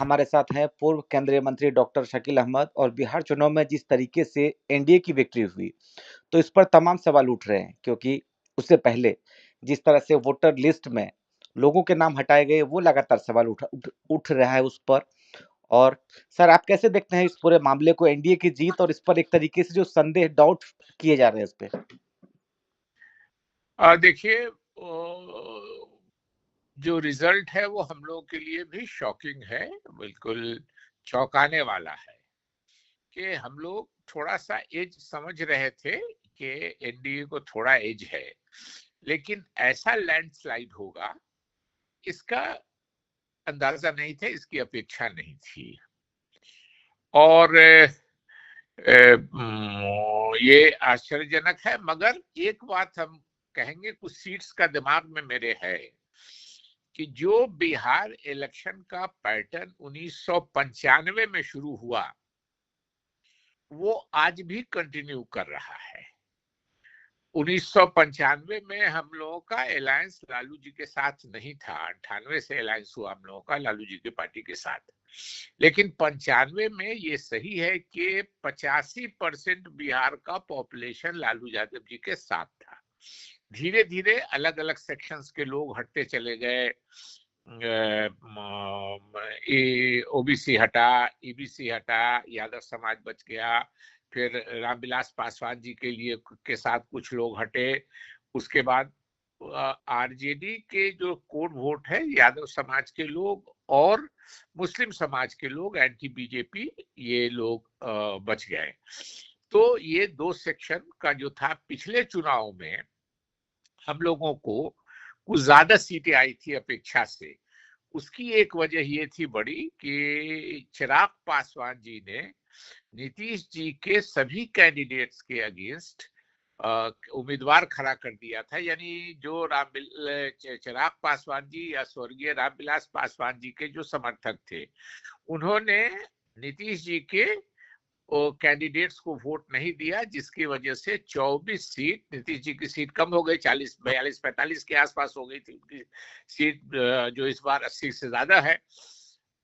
हमारे साथ हैं पूर्व केंद्रीय मंत्री डॉक्टर शकील अहमद। और बिहार चुनाव में जिस तरीके से एनडीए की विक्ट्री हुई, तो इस पर तमाम सवाल उठ रहे हैं, क्योंकि उससे पहले जिस तरह से वोटर लिस्ट में लोगों के नाम हटाए गए, वो लगातार सवाल उठ रहा है उस पर। और सर, आप कैसे देखते हैं इस पूरे मामले को, एनडीए की जीत और इस पर एक तरीके से जो संदेह, डाउट किए जा रहे हैं इस पे? देखिए, जो रिजल्ट है वो हम लोगों के लिए भी शॉकिंग है, बिल्कुल चौंकाने वाला है कि हम लोग थोड़ा सा एज समझ रहे थे कि एनडीए को थोड़ा एज है, लेकिन ऐसा लैंडस्लाइड होगा इसका अंदाजा नहीं था, इसकी अपेक्षा नहीं थी। और ये आश्चर्यजनक है, मगर एक बात हम कहेंगे, कुछ सीट्स का दिमाग में मेरे है कि जो बिहार इलेक्शन का पैटर्न 1995 में शुरू हुआ, वो आज भी कंटिन्यू कर रहा है। 1995 में हम लोगों का अलायंस लालू जी के साथ नहीं था, 98 से अलायंस हुआ हम लोगों का लालू जी की पार्टी के साथ। लेकिन 95 में ये सही है कि 85% बिहार का पॉपुलेशन लालू यादव जी के साथ था। धीरे धीरे अलग अलग सेक्शंस के लोग हटते चले गए, ओबीसी हटा, ईबीसी हटा, यादव समाज बच गया, फिर रामविलास पासवान जी के साथ कुछ लोग हटे। उसके बाद आरजेडी के जो कोड वोट है, यादव समाज के लोग और मुस्लिम समाज के लोग, एंटी बीजेपी, ये लोग बच गए। तो ये दो सेक्शन का जो था, पिछले चुनाव में हम लोगों को कुछ ज्यादा सीटें आई थी अपेक्षा से। उसकी एक वजह ये थी बड़ी कि चिराग पासवान जी ने नीतीश जी के सभी कैंडिडेट्स के अगेंस्ट उम्मीदवार खड़ा कर दिया था। यानी जो चिराग पासवान जी या स्वर्गीय रामविलास पासवान जी के जो समर्थक थे, उन्होंने नीतीश जी के कैंडिडेट्स को वोट नहीं दिया, जिसकी वजह से 24 सीट, नीतीश जी की सीट कम हो गई, 40, 42, 45 के आसपास हो गई थी उनकी सीट, जो इस बार 80 से ज्यादा है।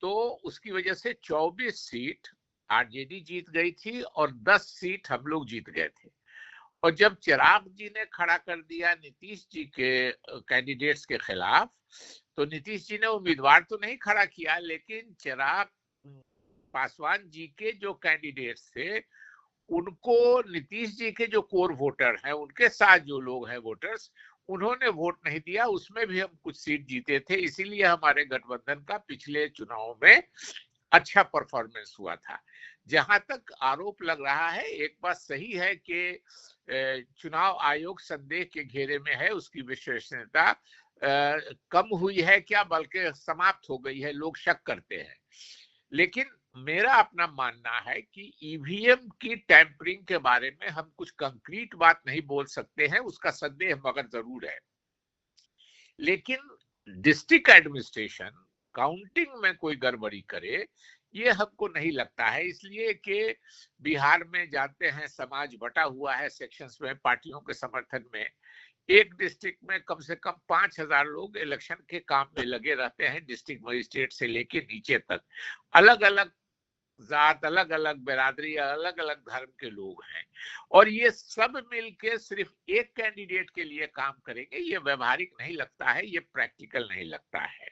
तो उसकी वजह से 24 सीट आरजेडी जीत गई थी और 10 सीट हम लोग जीत गए थे। और जब चिराग जी ने खड़ा कर दिया नीतीश जी के कैंडिडेट्स के खिलाफ, तो नीतीश जी ने उम्मीदवार तो नहीं खड़ा किया, लेकिन चिराग पासवान जी के जो कैंडिडेट्स थे, उनको नीतीश जी के जो कोर वोटर हैं, उनके साथ जो लोग हैं वोटर्स, उन्होंने वोट नहीं दिया। उसमें भी हम कुछ सीट जीते थे, इसीलिए हमारे गठबंधन का पिछले चुनाव में अच्छा परफॉर्मेंस हुआ था। जहां तक आरोप लग रहा है, एक बात सही है कि चुनाव आयोग संदेह के घेरे में है, उसकी विश्वसनीयता कम हुई है क्या, बल्कि समाप्त हो गई है, लोग शक करते हैं। लेकिन मेरा अपना मानना है कि ईवीएम की टैंपरिंग के बारे में हम कुछ कंक्रीट बात नहीं बोल सकते हैं, उसका संदेह मगर जरूर है। लेकिन डिस्ट्रिक्ट एडमिनिस्ट्रेशन काउंटिंग में कोई गड़बड़ी करे, ये हमको नहीं लगता है। इसलिए कि बिहार में जानते हैं समाज बटा हुआ है सेक्शंस में, पार्टियों के समर्थन में। एक डिस्ट्रिक्ट में कम से कम 5,000 लोग इलेक्शन के काम में लगे रहते हैं, डिस्ट्रिक्ट मजिस्ट्रेट से लेके नीचे तक। अलग अलग जात, अलग अलग बिरादरी, अलग अलग धर्म के लोग हैं, और ये सब मिलके सिर्फ एक कैंडिडेट के लिए काम करेंगे, ये व्यवहारिक नहीं लगता है, ये प्रैक्टिकल नहीं लगता है।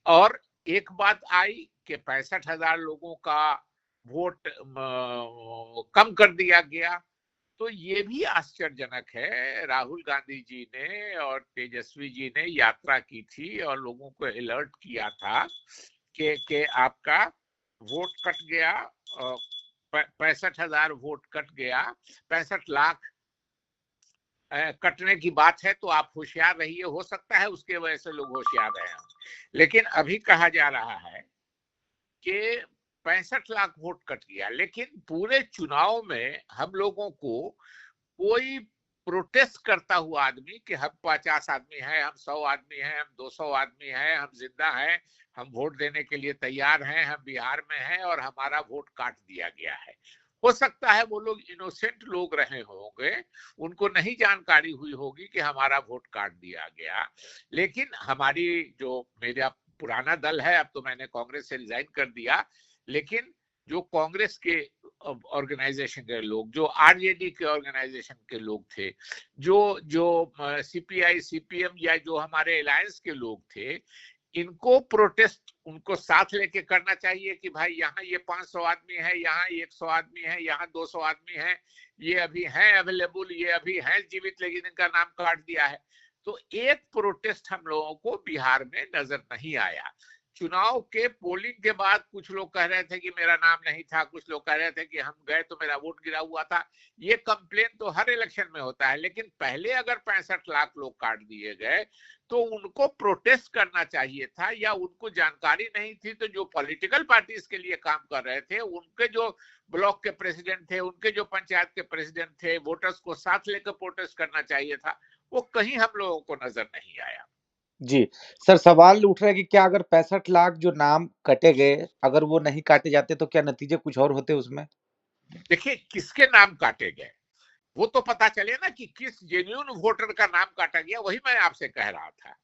और एक बात आई कि 65,000 लोगों का वोट कम कर दिया गया, तो ये भी आश्चर्यजनक है। राहुल गांधी जी ने और तेजस्वी जी ने यात्रा की थी और लोगों को अलर्ट किया था कि आपका वोट कट गया, 65,000 वोट कट गया, 65 लाख कटने की बात है, तो आप होशियार रहिए, हो सकता है उसके वजह से लोग होशियार रहे। लेकिन अभी कहा जा रहा है कि 65 लाख वोट कट गया, लेकिन पूरे चुनाव में हम लोगों को कोई प्रोटेस्ट करता हुआ आदमी कि हम 50 आदमी हैं, हम 100 आदमी हैं, हम 200 आदमी हैं, हम जिंदा हैं, हम वोट देने के लिए तैयार हैं, हम बिहार में हैं और हमारा वोट काट दिया गया है। हो सकता है वो लोग इनोसेंट लोग रहे होंगे, उनको नहीं जानकारी हुई होगी कि हमारा वोट काट दिया गया। लेकिन हमारी जो मेरा पुराना दल है, अब तो मैंने कांग्रेस से रिजाइन कर दिया, लेकिन जो कांग्रेस के ऑर्गेनाइजेशन के लोग, जो आरजेडी के ऑर्गेनाइजेशन के लोग थे, जो जो सीपीआई सीपीएम या जो हमारे अलायंस के लोग थे, इनको प्रोटेस्ट उनको साथ लेके करना चाहिए कि भाई यहाँ ये 500 आदमी है, यहाँ 100 आदमी है, यहाँ 200 आदमी है, ये अभी है अवेलेबल, ये अभी है जीवित, लेकिन इनका नाम काट दिया है। तो एक प्रोटेस्ट हम लोगों को बिहार में नजर नहीं आया। चुनाव के पोलिंग के बाद कुछ लोग कह रहे थे कि मेरा नाम नहीं था, कुछ लोग कह रहे थे कि हम गए तो मेरा वोट गिरा हुआ था। ये कंप्लेन तो हर इलेक्शन में होता है, लेकिन पहले अगर 65 लाख लोग काट दिए गए तो उनको प्रोटेस्ट करना चाहिए था, या उनको जानकारी नहीं थी तो जो पॉलिटिकल पार्टीज के लिए काम कर रहे थे, उनके जो ब्लॉक के प्रेसिडेंट थे, उनके जो पंचायत के प्रेसिडेंट थे, वोटर्स को साथ लेकर प्रोटेस्ट करना चाहिए था। वो कहीं हम लोगों को नजर नहीं आया। जी सर, सवाल उठ रहा है कि क्या अगर 65 लाख जो नाम कटे गए, अगर वो नहीं काटे जाते तो क्या नतीजे कुछ और होते उसमें? देखिए, किसके नाम काटे गए वो तो पता चले ना, कि किस जेन्युइन वोटर का नाम काटा गया, वही मैं आपसे कह रहा था।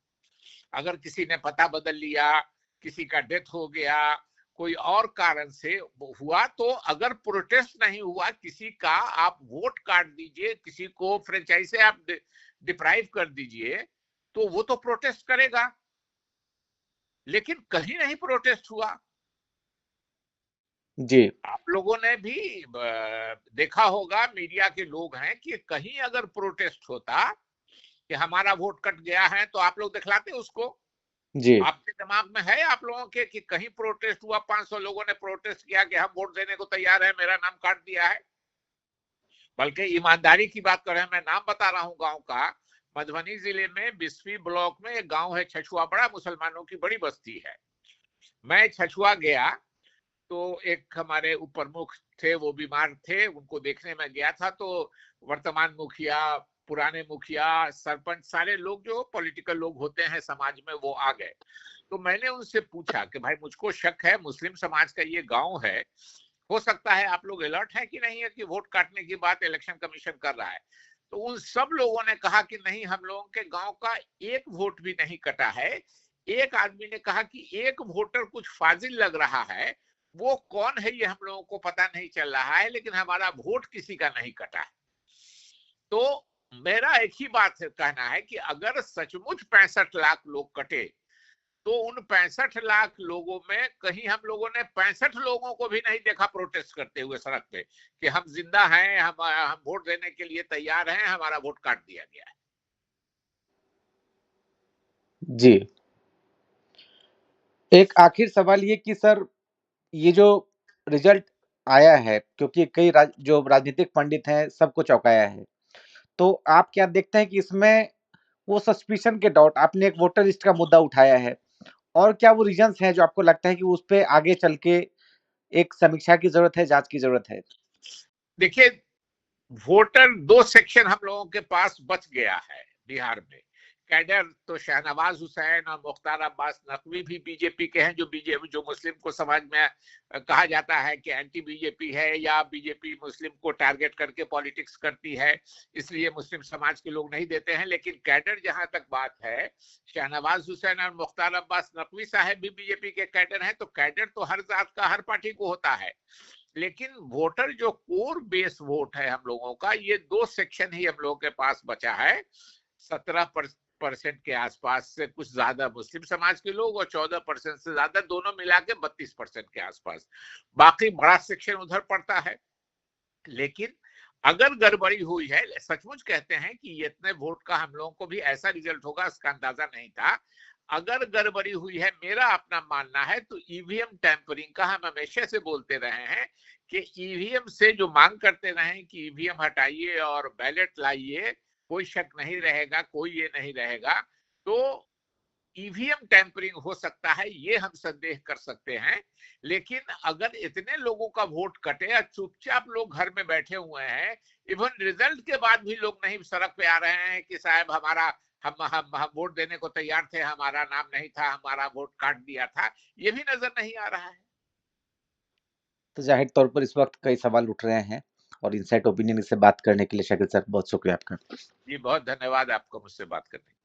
अगर किसी ने पता बदल लिया, किसी का डेथ हो गया, कोई और कारण से हुआ, तो अगर प्रोटेस्ट नहीं हुआ किसी का, आप वोट काट दीजिए, किसी को फ्रेंचाइज से आप डिप्राइव कर दीजिए, तो वो तो प्रोटेस्ट करेगा, लेकिन कहीं नहीं प्रोटेस्ट हुआ। जी आप लोगों ने भी देखा होगा, मीडिया के लोग हैं, कि कहीं अगर प्रोटेस्ट होता कि हमारा वोट कट गया है, तो आप लोग दिखलाते उसको। जी आपके दिमाग में है आप लोगों के कि कहीं प्रोटेस्ट हुआ, 500 लोगों ने प्रोटेस्ट किया कि हम वोट देने को तैयार है, मेरा नाम काट दिया है? बल्कि ईमानदारी की बात करें, मैं नाम बता रहा हूं गांव का, मधुबनी जिले में बिस्फी ब्लॉक में एक गांव है छछुआ, बड़ा मुसलमानों की बड़ी बस्ती है। मैं छछुआ गया तो एक हमारे उप प्रमुख थे, वो बीमार थे, उनको देखने में गया था, तो वर्तमान मुखिया, पुराने मुखिया, सरपंच, सारे लोग जो पॉलिटिकल लोग होते हैं समाज में, वो आ गए। तो मैंने उनसे पूछा कि भाई मुझको शक है, मुस्लिम समाज का ये गांव है, हो सकता है आप लोग अलर्ट है कि नहीं है कि वोट काटने की बात इलेक्शन कमीशन कर रहा है? तो उन सब लोगों ने कहा कि नहीं, हम लोगों के गांव का एक वोट भी नहीं कटा है। एक आदमी ने कहा कि एक वोटर कुछ फाजिल लग रहा है, वो कौन है ये हम लोगों को पता नहीं चल रहा है, लेकिन हमारा वोट किसी का नहीं कटा है। तो मेरा एक ही बात कहना है कि अगर सचमुच 65 लाख लोग कटे, तो उन 65 लाख लोगों में कहीं हम लोगों ने 65 लोगों को भी नहीं देखा प्रोटेस्ट करते हुए सड़क पे कि हम जिंदा हैं, हम वोट देने के लिए तैयार हैं, हमारा वोट काट दिया गया है। जी, एक आखिर सवाल ये कि सर, ये जो रिजल्ट आया है, क्योंकि कई जो राजनीतिक पंडित हैं सबको चौंकाया है, तो आप क्या देखते हैं कि इसमें वो सस्पिशन के डाउट, आपने एक वोटर लिस्ट का मुद्दा उठाया है, और क्या वो रीजंस हैं जो आपको लगता है कि उस पे आगे चल के एक समीक्षा की जरूरत है, जांच की जरूरत है? देखिए, वोटर दो सेक्शन हम लोगों के पास बच गया है बिहार में। कैडर तो शहनवाज हुसैन और मुख्तार अब्बास नकवी भी बीजेपी के हैं, जो बीजेपी, जो मुस्लिम को समाज में कहा जाता है कि एंटी बीजेपी है, या बीजेपी मुस्लिम को टारगेट करके पॉलिटिक्स करती है, इसलिए मुस्लिम समाज के लोग नहीं देते हैं। लेकिन कैडर जहां तक बात है, शहनवाज हुसैन और मुख्तार अब्बास नकवी साहब भी बीजेपी के कैडर हैं, तो कैडर तो हर जात का, हर पार्टी को होता है। लेकिन वोटर जो कोर बेस वोट है हम लोगों का, ये दो सेक्शन ही हम लोगों के पास बचा है। 17% के आसपास से कुछ ज्यादा मुस्लिम समाज के लोग, और 14% से ज्यादा, दोनों मिला के 32% के आसपास। बाकी बड़ा सेक्शन उधर पड़ता है। लेकिन अगर गड़बड़ी हुई है, सचमुच कहते हैं कि ये इतने वोट का हम लोगों को भी ऐसा रिजल्ट होगा इसका अंदाजा नहीं था। अगर गड़बड़ी हुई है, मेरा अपना मानना है, तो ईवीएम टैंपरिंग का हम हमेशा से बोलते रहे हैं कि ईवीएम से जो मांग करते रहे कि ईवीएम हटाइए और बैलेट लाइए, कोई शक नहीं रहेगा, कोई ये नहीं रहेगा, तो ईवीएम टैंपरिंग हो सकता है, ये हम संदेह कर सकते हैं। लेकिन अगर इतने लोगों का वोट कटे और चुपचाप लोग घर में बैठे हुए हैं, इवन रिजल्ट के बाद भी लोग नहीं सड़क पे आ रहे हैं कि साहब हमारा, हम वोट देने को तैयार थे, हमारा नाम नहीं था, हमारा वोट काट दिया था, ये भी नजर नहीं आ रहा है। तो जाहिर तौर पर इस वक्त कई सवाल उठ रहे हैं, और इनसाइट ओपिनियन से बात करने के लिए शकील सर बहुत शुक्रिया आपका। जी बहुत धन्यवाद आपको मुझसे बात करने के लिए।